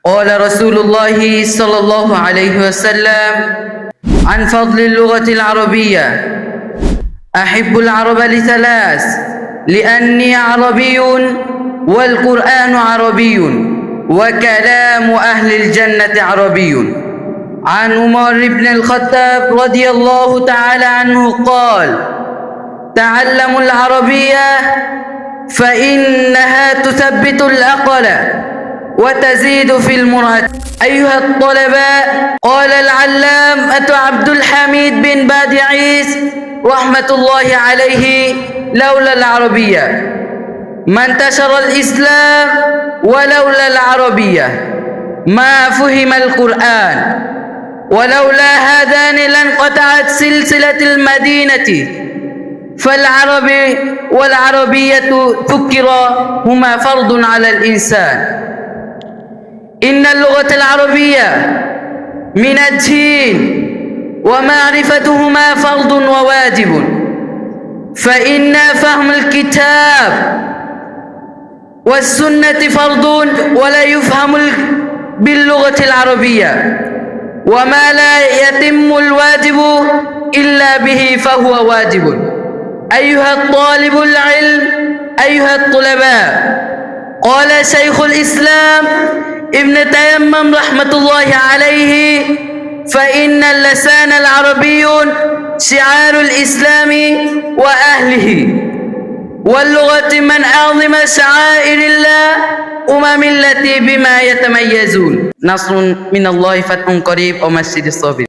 قال رسول الله صلى الله عليه وسلم عن فضل اللغة العربية: أحب العرب لثلاث، لأني عربي والقرآن عربي وكلام أهل الجنة عربي. عن عمر بن الخطاب رضي الله تعالى عنه قال: تعلموا العربية فإنها تثبت العقل وتزيد في المرأة. أيها الطلباء، قال العلامة عبد الحميد بن بادعيس رحمة الله عليه: لولا العربية ما انتشر الإسلام، ولولا العربية ما فهم القرآن، ولولا هذان لانقطعت سلسلة المدينة. فالعربي والعربية ذكرا هما فرض على الإنسان. إن اللغة العربية من الدين ومعرفتهما فرض وواجب، فإن فهم الكتاب والسنة فرض ولا يفهم باللغة العربية، وما لا يتم الواجب إلا به فهو واجب. أيها الطالب العلم، أيها الطلباء، قال شيخ الإسلام ابن تيمم رحمة الله عليه: فإن اللسان العربي شعار الإسلام وأهله، واللغة من أعظم شعائر الله التي بما يتميزون. نصر من الله فتح قريب ومسجد الصابر.